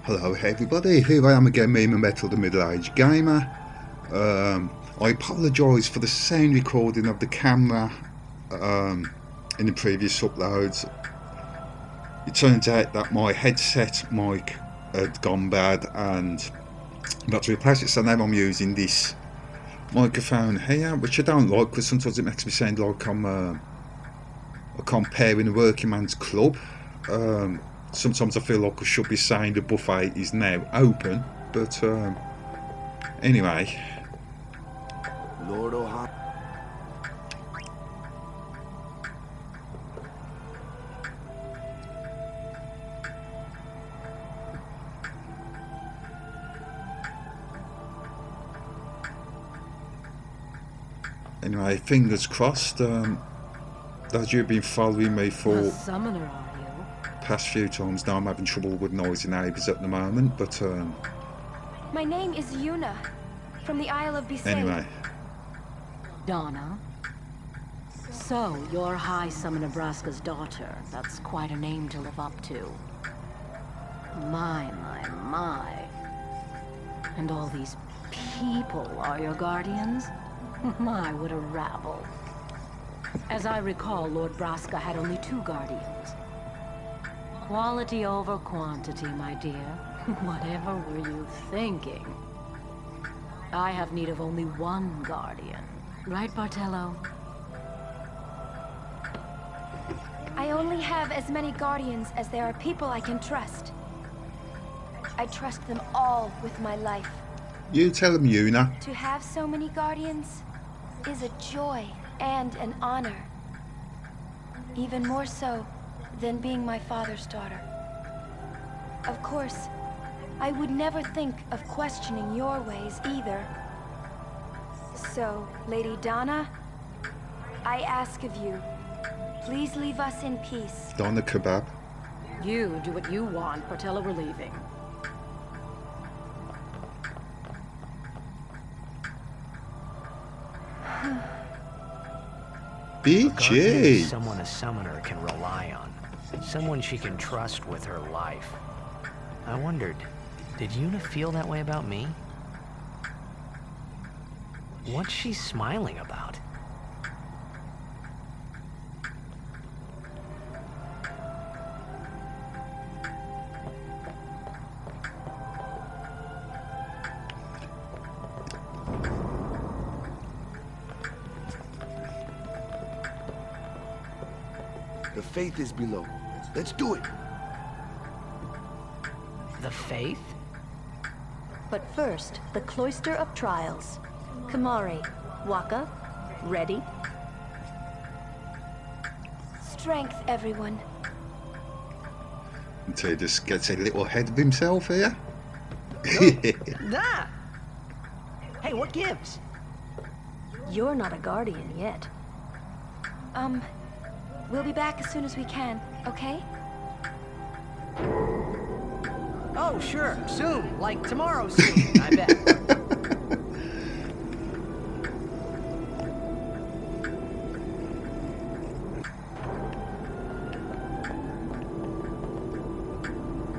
Hello everybody, here I am again, me, my Metal the Middle-Aged Gamer. I apologise for the sound recording of the camera in the previous uploads. It turns out that my headset mic had gone bad and I had to replace it, so now I'm using this microphone here, which I don't like because sometimes it makes me sound like I'm comparing a working man's club. Sometimes I feel like I should be saying the buffet is now open, but anyway. Lord O'Hara. Anyway, fingers crossed. That you've been following me for a summoner, are you? Past few times now. I'm having trouble with noisy neighbours at the moment, but my name is Yuna, from the Isle of Bisay. anyway. Donna? So, you're High Summoner Braska's daughter. That's quite a name to live up to. My. And all these people are your guardians? My, what a rabble. As I recall, Lord Braska had only 2 guardians. Quality over quantity, my dear. Whatever were you thinking? I have need of only 1 guardian. Right, Bartello? I only have as many guardians as there are people I can trust. I trust them all with my life. You tell them, Yuna. To have so many guardians is a joy and an honor. Even more so than being my father's daughter. Of course, I would never think of questioning your ways either. So, Lady Donna, I ask of you, please leave us in peace. Donna Kebab. You do what you want, Bartello, we're leaving. BG. Someone a summoner can rely on. Someone she can trust with her life. I wondered, did Yuna feel that way about me? What's she smiling about? The faith is below. Let's do it. The faith? But first, the Cloister of Trials. Kamari, Waka, ready? Strength, everyone. Until he just gets a little ahead of himself here. Nah! Hey, what gives? You're not a guardian yet. We'll be back as soon as we can, okay? Oh, sure, soon. Like tomorrow soon, I bet.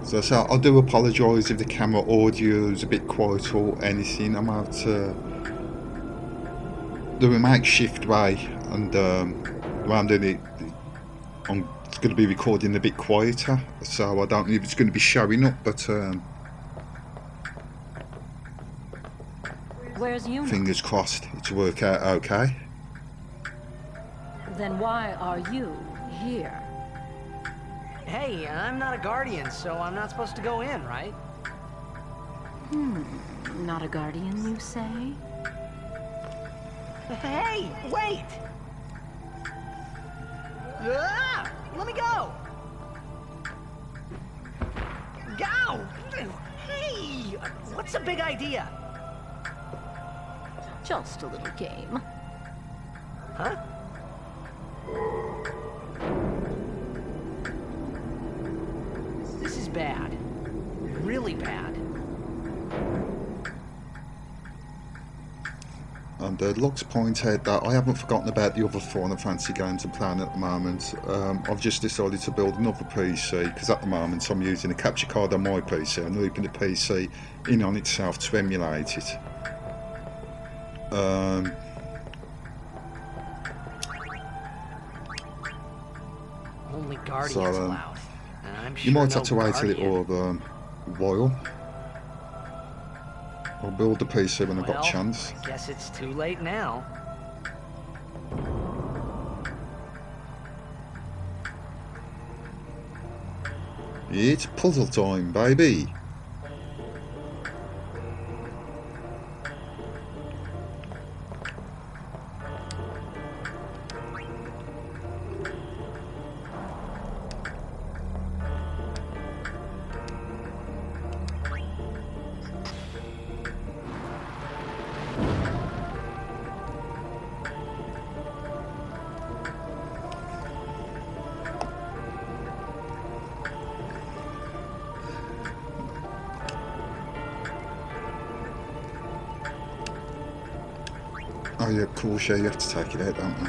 So I do apologise if the camera audio is a bit quiet or anything. I'm out the makeshift way, and the way I'm doing it, I'm going to be recording a bit quieter, so I don't know if it's going to be showing up, but Where's Yuna? fingers crossed it's work out okay. Then why are you here? Hey, I'm not a guardian, so I'm not supposed to go in, right? Not a guardian, you say? Hey, wait! Ah, let me go! Go! Hey! What's the big idea? Just a little game. Huh? This is bad. Really bad. And Lux pointed that I haven't forgotten about the other Final Fantasy games I'm playing at the moment. I've just decided to build another PC because at the moment I'm using a capture card on my PC and looping the PC in on itself to emulate it. Only Guardians So, allowed. And I'm sure you might no have to wait a Guardian... little while. I'll build the PC when I've got a chance. I guess it's too late now. It's puzzle time, baby. Oh yeah, cool, sure, you have to take it out, don't you?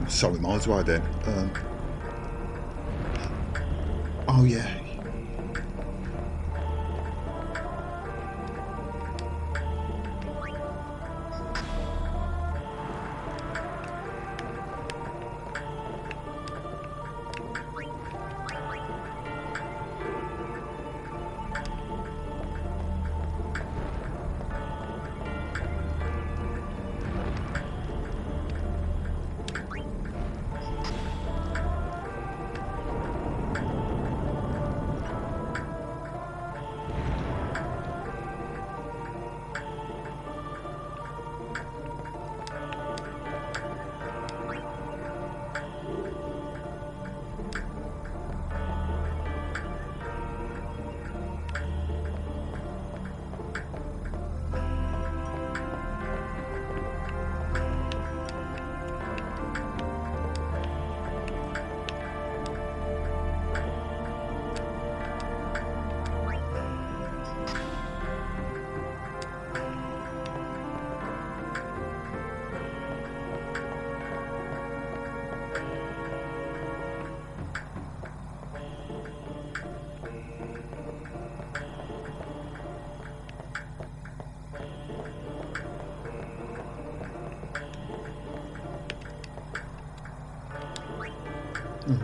So we might as well then. Oh yeah.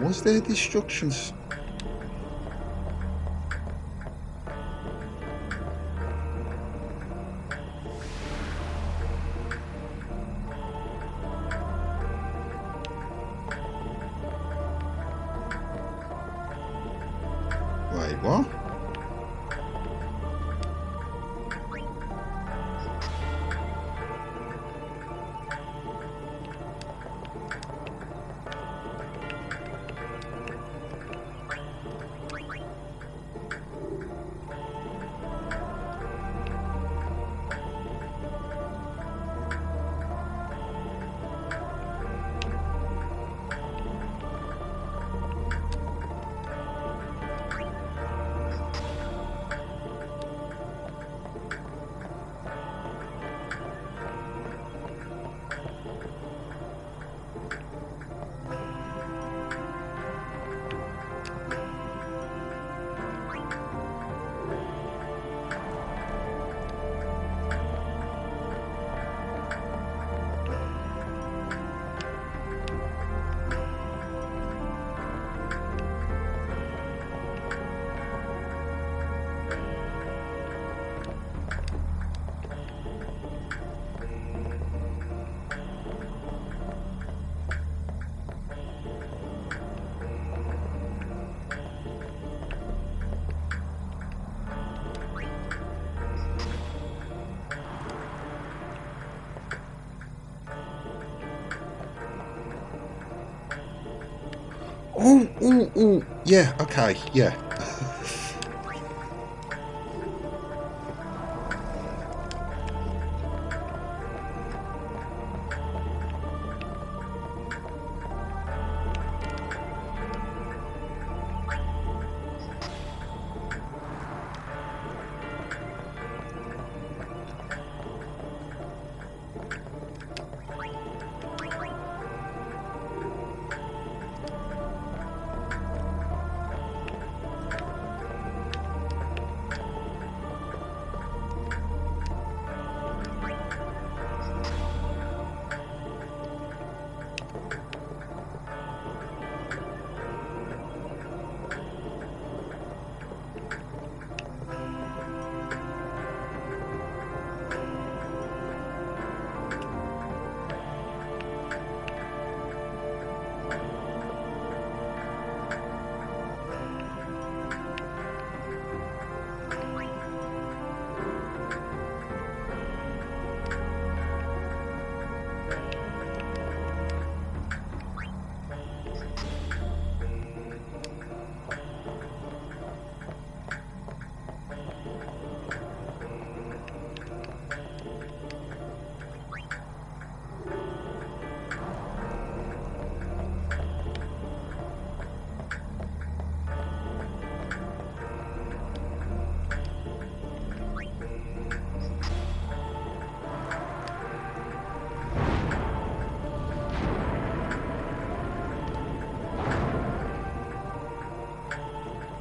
Was there destructions? Wait, what? Oh, yeah, okay, yeah.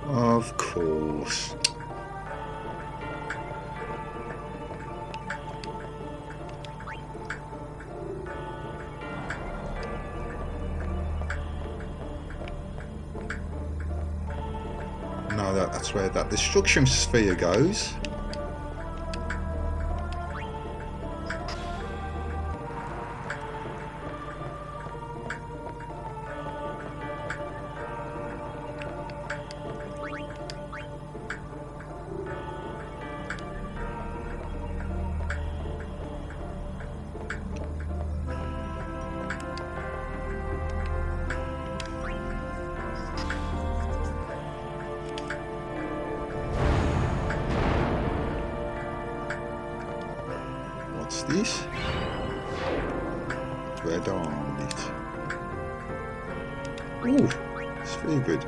Of course. No, that's where that destruction sphere goes. What's this? Red on it. Ooh, it's very good.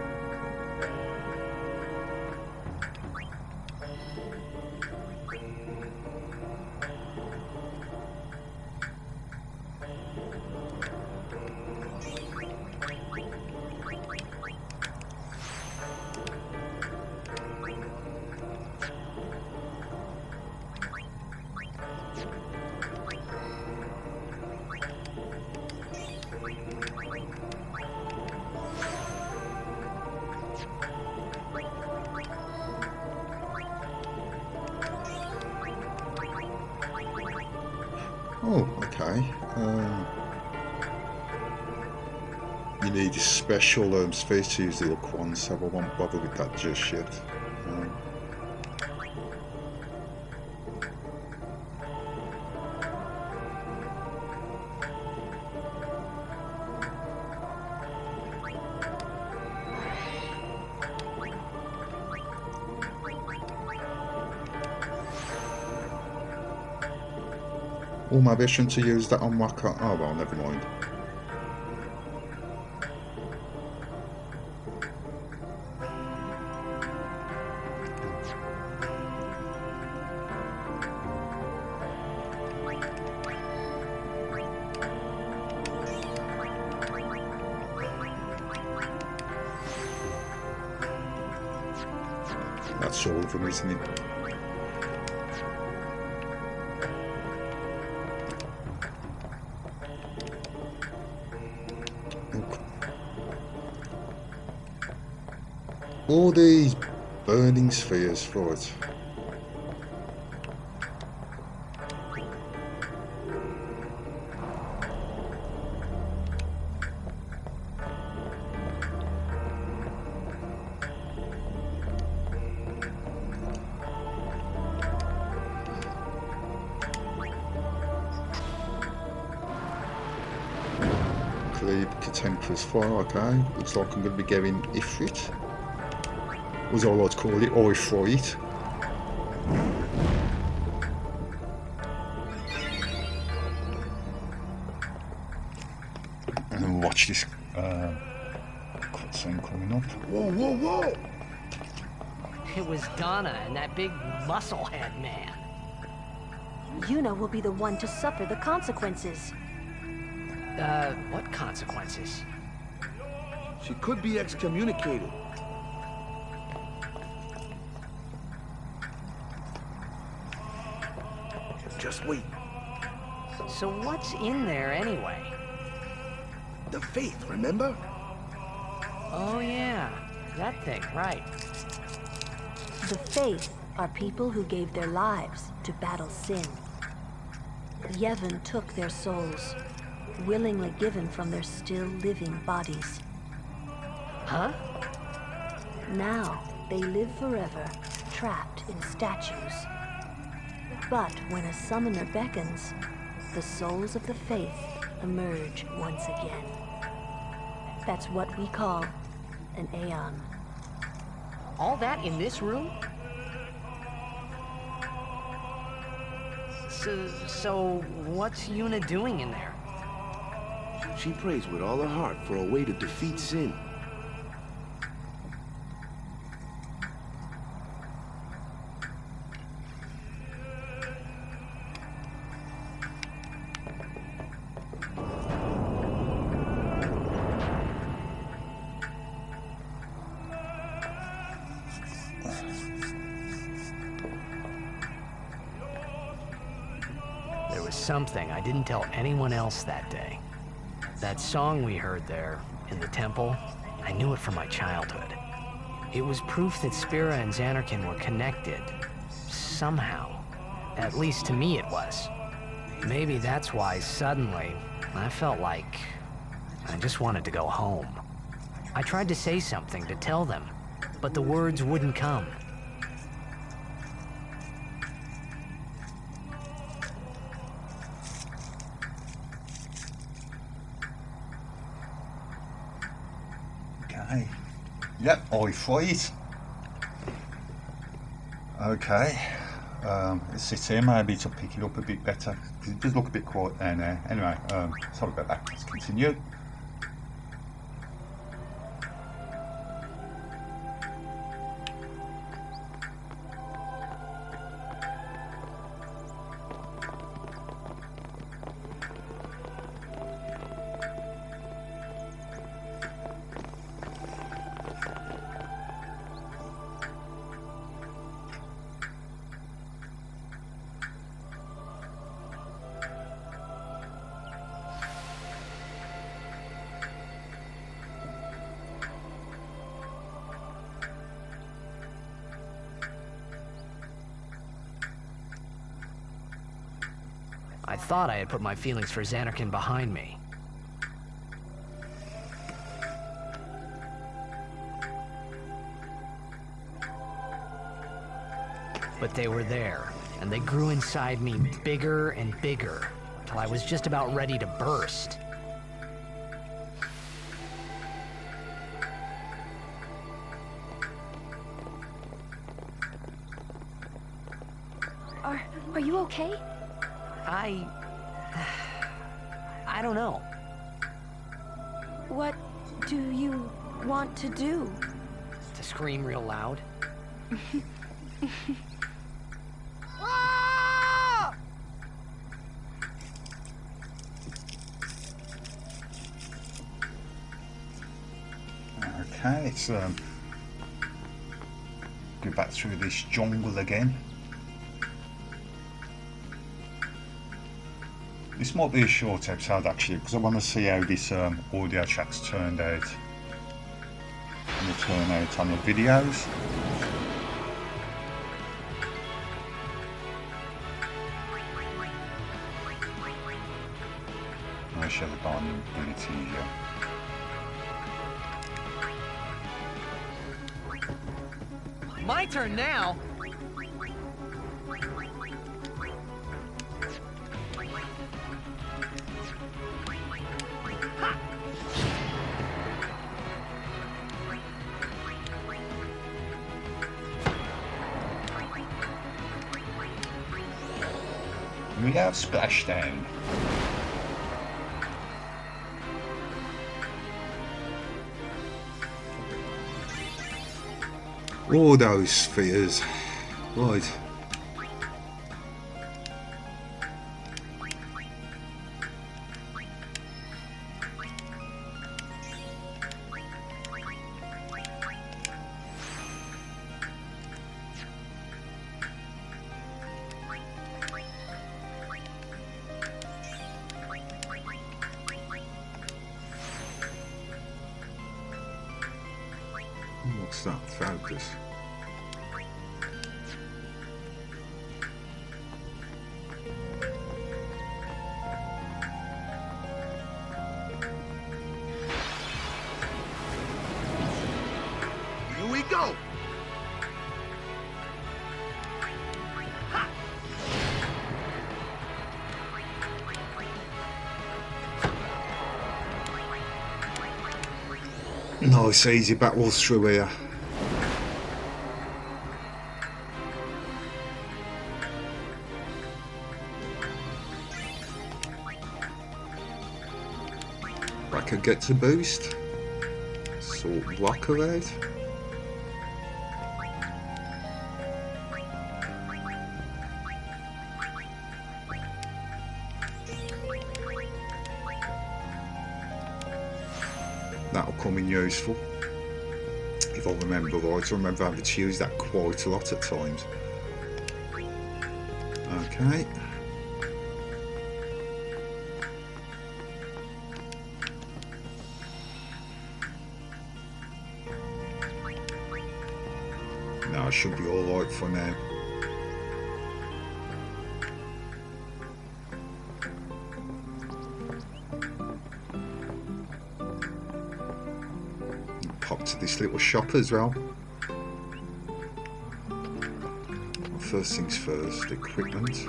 Oh, okay. You need a special sphere to use the hook one, so I won't bother with that just yet. Oh, maybe I shouldn't have used that on Waka. Oh well, never mind. That's all of them, isn't it? All these burning spheres for it. KILIKA TEMPLE PS4, okay. Looks like I'm going to be getting Ifrit. As I like to call it, or Ifrit. And watch this cutscene coming up. Whoa, whoa, whoa! It was Donna and that big musclehead man. Yuna will be the one to suffer the consequences. What consequences? She could be excommunicated. Just wait. So what's in there anyway? The faith, remember? Oh yeah, that thing, right. The Faith are people who gave their lives to battle sin. Yevon took their souls, willingly given from their still living bodies. Huh? Now, they live forever, trapped in statues. But when a summoner beckons, the souls of the Faith emerge once again. That's what we call an Aeon. All that in this room? So what's Yuna doing in there? She prays with all her heart for a way to defeat sin. There was something I didn't tell anyone else that day. That song we heard there, in the temple, I knew it from my childhood. It was proof that Spira and Xanarkin were connected. Somehow. At least to me it was. Maybe that's why suddenly, I felt like I just wanted to go home. I tried to say something to tell them, but the words wouldn't come. Okay. Yep, I fight. Okay. Let's sit here maybe to pick it up a bit better. It does look a bit quiet down there. Anyway, sorry about that. Let's continue. I thought I had put my feelings for Xanarkin behind me. But they were there, and they grew inside me bigger and bigger, till I was just about ready to burst. Are you okay? I don't know. What do you want to do? To scream real loud. Okay, let's go back through this jungle again. This might be a short episode actually, because I want to see how this audio track's turned out. And it'll turn out on the videos. I shall have gone ability here. My turn now? out Splashdown. All those spheres. Right. What's that? Focus. Here we go. Nice easy battles through here. Bracker gets a boost. Sort blocker out. That'll come in useful if I remember right. I remember having to use that quite a lot at times. Okay. No, I should be alright for now. Pop to this little shop as well. First things first, equipment.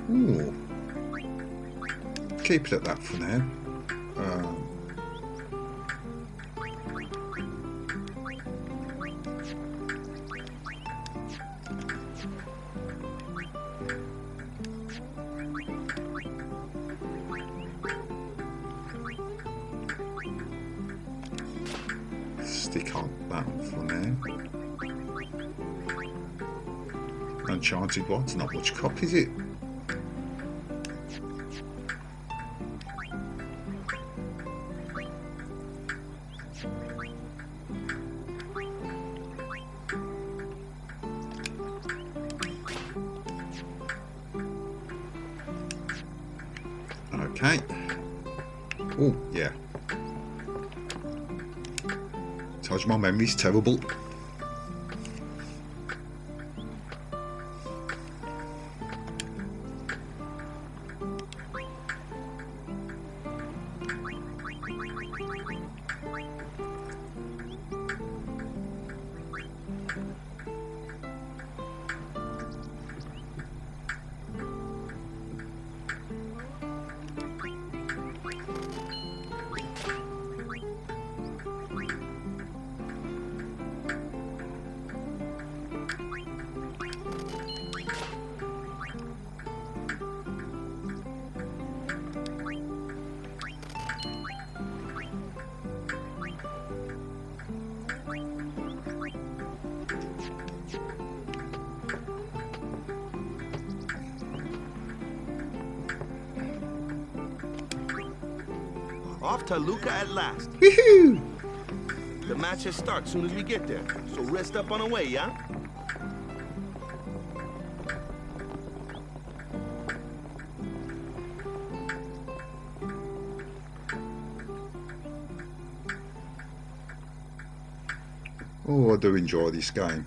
Ooh. Keep it at that for now. Stick on that for now. Uncharted what? Not much cop, is it? Okay. Oh, yeah. Tells you my memory's terrible. Off to Luca at last. Woohoo! The matches start soon as we get there, so rest up on the way, yeah? Oh, I do enjoy this game.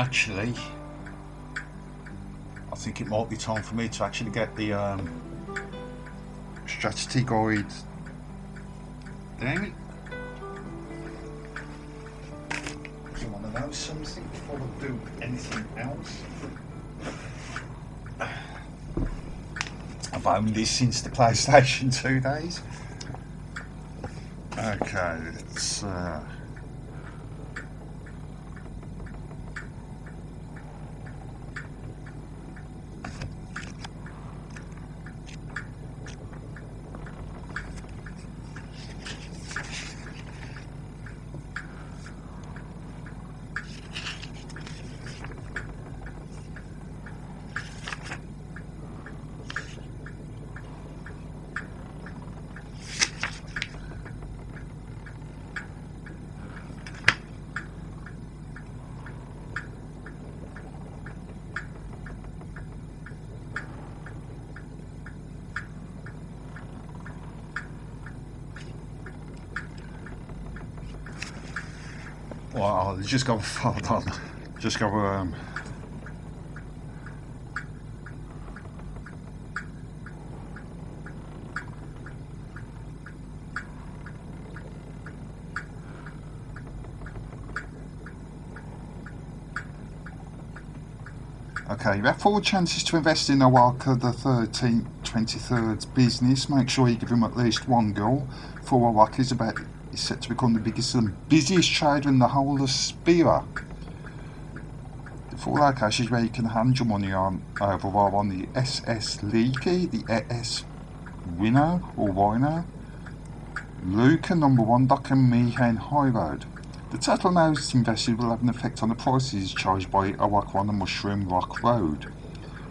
actually, I think it might be time for me to actually get the strategy guide. Damn it. Do you want to know something before I do anything else? I've owned this since the PlayStation 2 days. Okay, let's well, I'll just go, hold on, just go, okay, you have 4 chances to invest in Owaka the 23rd's business. Make sure you give him at least 1 goal. For Owaka is set to become the biggest and busiest trader in the whole of Spira. The 4 locations where you can hand your money on over are on the SS Leaky, the SS Wino or Wino, Luca number 1 dock and Mihen High Road. The total amounts invested will have an effect on the prices charged by Owaka on the Mushroom Rock Road.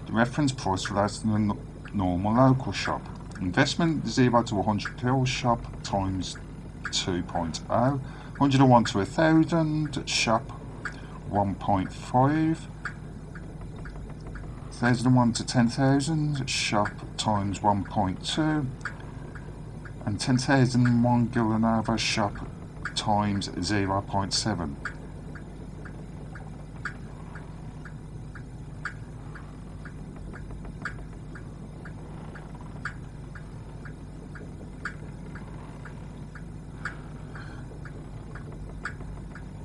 The reference price relates to the normal local shop. Investment 0 to 100 pill shop times 2.0, 101 to 1000 shop 1.5, 1001 to 10,000 shop times 1.2, and 10,001 Villanova shop times 0.7.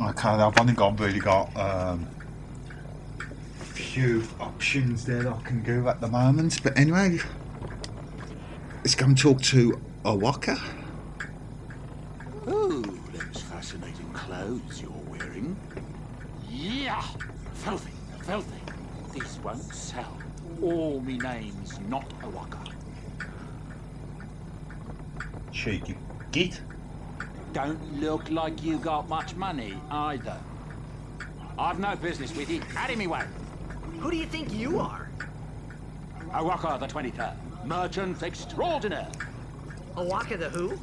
Okay, I've only really got a few options there that I can do at the moment, but anyway, let's go and talk to Owaka. Oh, those fascinating clothes you're wearing. Yeah! Filthy, filthy. This won't sell. All me name's not Owaka. Cheeky git. Don't look like you got much money, either. I've no business with you. Out of me way. Who do you think you are? Owaka the 23rd. Merchant extraordinaire. Owaka the who?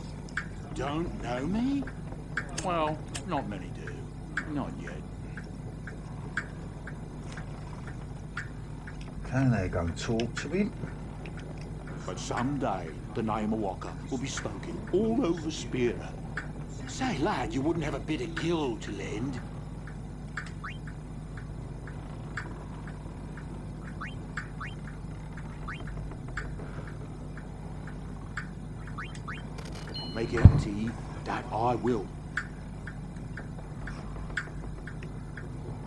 Don't know me? Well, not many do. Not yet. Can I go and talk to him? But someday, the name Owaka will be spoken all over Spira. Say, lad, you wouldn't have a bit of gil to lend. Make it empty, that I will.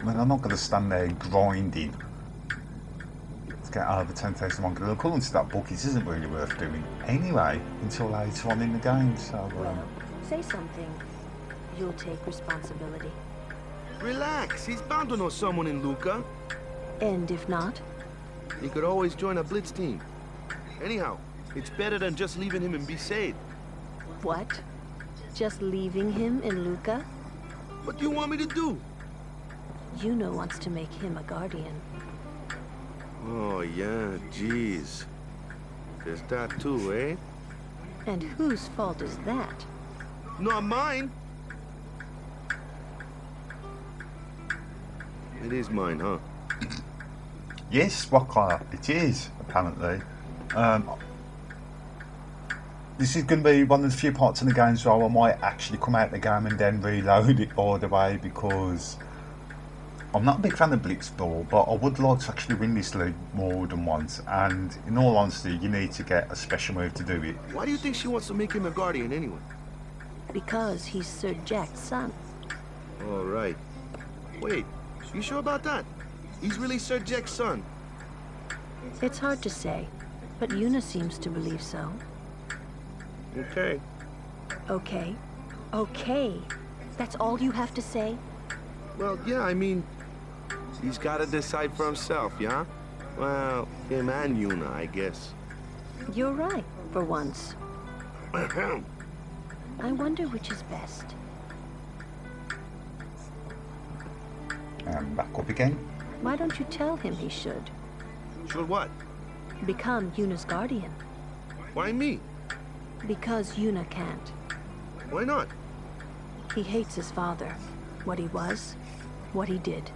I mean, I'm not going to stand there grinding to get over 10,000 Monkey. According to that book, it isn't really worth doing anyway until later on in the game, so... Well, say something. You'll take responsibility. Relax, he's bound to know someone in Luca. And if not? He could always join a blitz team. Anyhow, it's better than just leaving him in Besaid. What? Just leaving him in Luca? What do you want me to do? Yuno wants to make him a guardian. Oh, yeah, jeez. There's that too, eh? And whose fault is that? Not mine. It is mine, huh? Yes, Waka, it is, apparently. This is going to be one of the few parts in the game where I might actually come out the game and then reload it all the way, because I'm not a big fan of Blitzball, but I would like to actually win this league more than once. And in all honesty, you need to get a special move to do it. Why do you think she wants to make him a guardian anyway? Because he's Sir Jack's son. All right. Wait, you sure about that? He's really Sir Jack's son. It's hard to say, but Yuna seems to believe so. Okay. Okay. Okay. That's all you have to say? Well, yeah, I mean, he's got to decide for himself, yeah? Well, him and Yuna, I guess. You're right, for once. I wonder which is best. And back up again. Why don't you tell him he should? Sure what? Become Yuna's guardian. Why me? Because Yuna can't. Why not? He hates his father. What he was, what he did.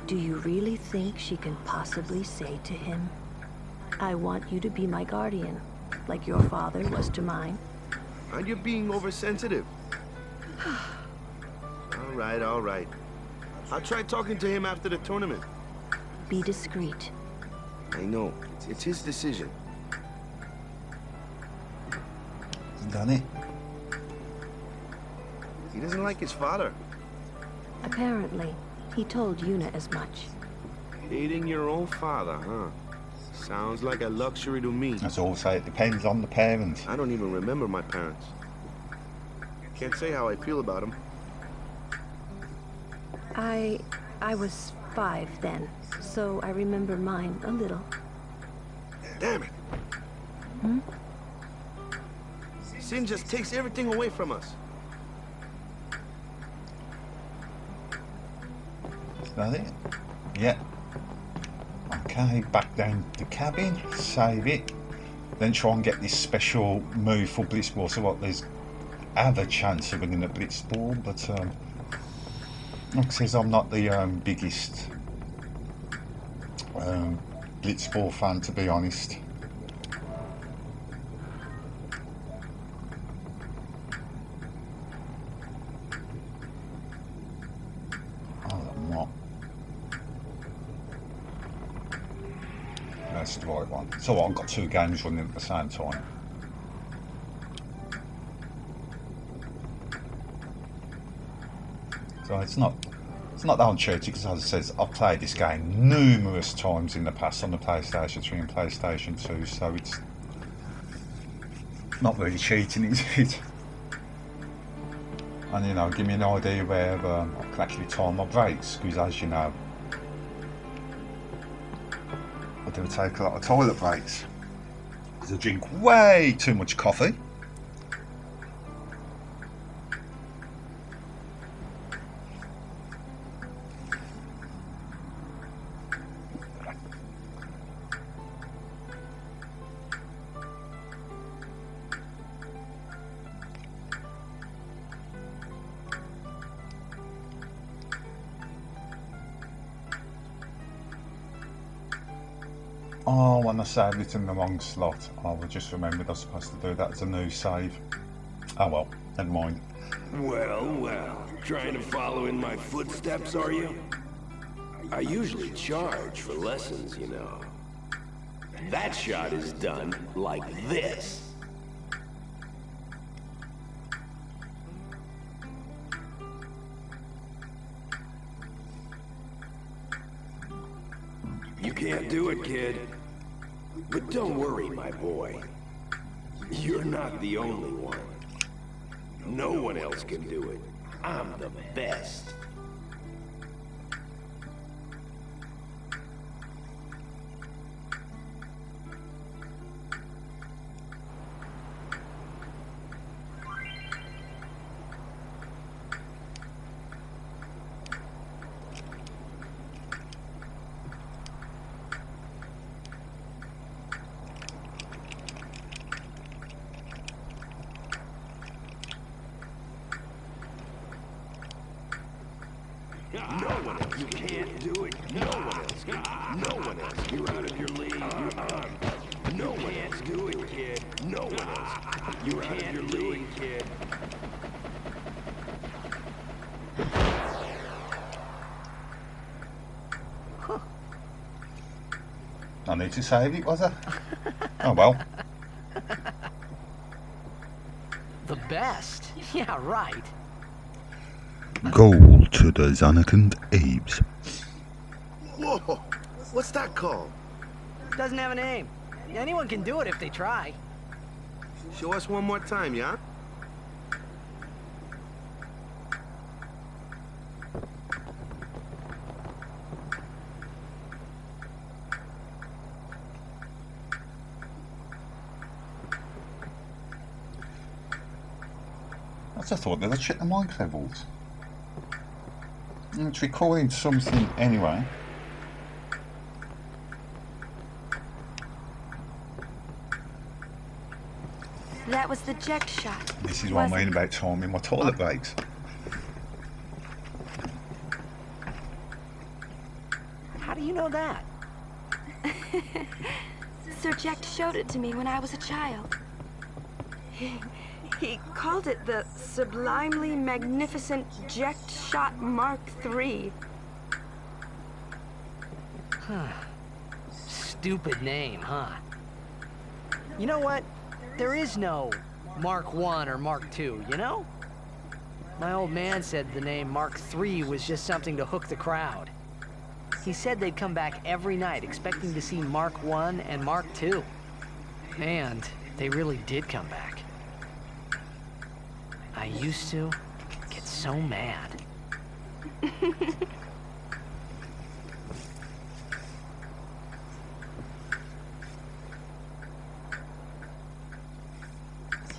Do you really think she can possibly say to him, I want you to be my guardian, like your father was to mine? And you're being oversensitive. All right. I'll try talking to him after the tournament. Be discreet. I know. It's his decision. Done it. He doesn't like his father. Apparently, he told Yuna as much. Hating your own father, huh? Sounds like a luxury to me. As also, it depends on the parents. I don't even remember my parents. Can't say how I feel about them. I was 5 then, so I remember mine a little. Damn it. Hmm? Sin just takes everything away from us. Is that it? Yeah. Okay, back down to the cabin, save it, then try and get this special move for Blitzball. So what, there's have a chance of winning a Blitzball, but like I says, I'm not the biggest Blitzball fan, to be honest. I'm not. That's the right one. So I've got 2 games running at the same time. So it's not that I'm cheating, because as I said, I've played this game numerous times in the past on the PlayStation 3 and PlayStation 2, so it's not really cheating, is it? And you know, give me an idea where I can actually time my breaks, because as you know, I do take a lot of toilet breaks, because I drink way too much coffee. Oh, when I saved it in the wrong slot. I just remembered I was supposed to do that as a new save. Oh well, never mind. Well, trying to follow in my footsteps, are you? I usually charge for lessons, you know. That shot is done like this. You can't do it, kid. But don't worry, my boy. You're not the only one. No one else can do it. I'm the best. No one else. You can't do it. No one else can. No one else. You're out of your league. You're out. No one else do it, kid. No one else. You're out of your league, kid. I need to save it, was I? Oh well. The best? Yeah, right. Gold to the Zanarkand Abe's. Whoa! What's that called? Doesn't have a name. Anyone can do it if they try. Show us one more time, yeah? I just thought that I'd check the mic levels. It's recording something anyway. That was the eject shot. This is what I mean about timing my toilet breaks. How do you know that? Sir Jack showed it to me when I was a child. He called it the Sublimely Magnificent Eject Shot Mark III. Stupid name, huh? You know what? There is no Mark I or Mark II, you know? My old man said the name Mark III was just something to hook the crowd. He said they'd come back every night expecting to see Mark I and Mark II. And they really did come back. I used to get so mad.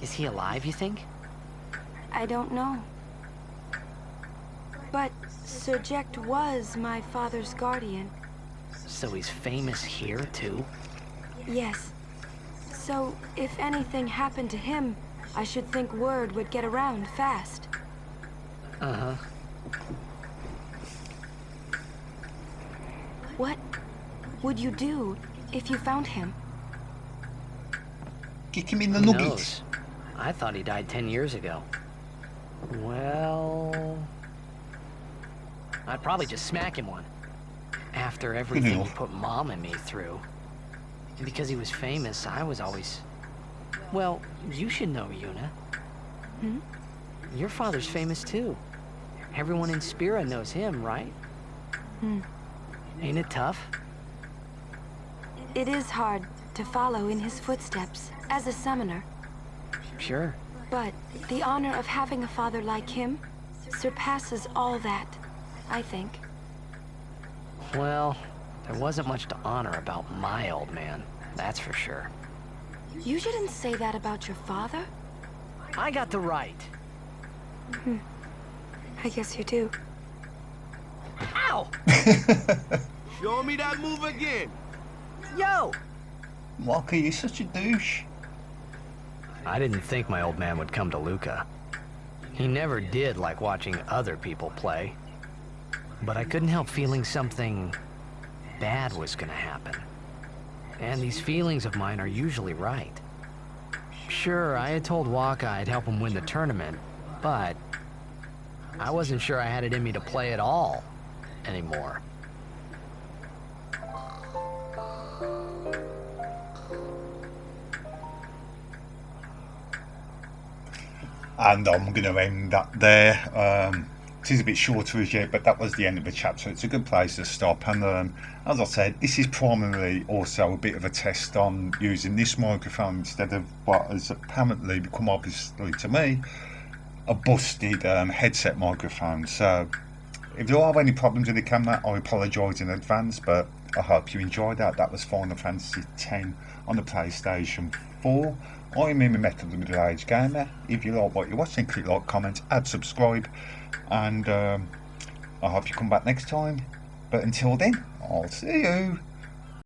Is he alive, you think? I don't know. But Sir Jecht was my father's guardian. So he's famous here, too? Yes. So, if anything happened to him, I should think word would get around fast. Uh-huh. What would you do if you found him? Kick him in the Who nuggets. knows? I thought he died 10 years ago. Well... I'd probably just smack him one. After everything he put Mom and me through. Because he was famous, I was always... Well, you should know, Yuna. Hmm? Your father's famous too. Everyone in Spira knows him, right? Hmm. Ain't it tough? It is hard to follow in his footsteps as a summoner. Sure. But the honor of having a father like him surpasses all that, I think. Well, there wasn't much to honor about my old man, that's for sure. You shouldn't say that about your father. I got the right. I guess you do. Ow! Show me that move again. Yo! Walker, you're such a douche. I didn't think my old man would come to Luca. He never did like watching other people play. But I couldn't help feeling something bad was gonna happen. And these feelings of mine are usually right. Sure, I had told Waka I'd help him win the tournament, but I wasn't sure I had it in me to play at all anymore. And I'm going to end that there. It is a bit shorter as yet, but that was the end of the chapter. It's a good place to stop. And as I said, this is primarily also a bit of a test on using this microphone instead of what has apparently become obviously to me a busted headset microphone. So if you have any problems with the camera, I apologise in advance, but I hope you enjoyed that. That was Final Fantasy X on the PlayStation 4. I'm in the Metal the Middle Age Gamer. If you like what you're watching, click like, comment, add, subscribe, and I hope you come back next time. But until then, I'll see you.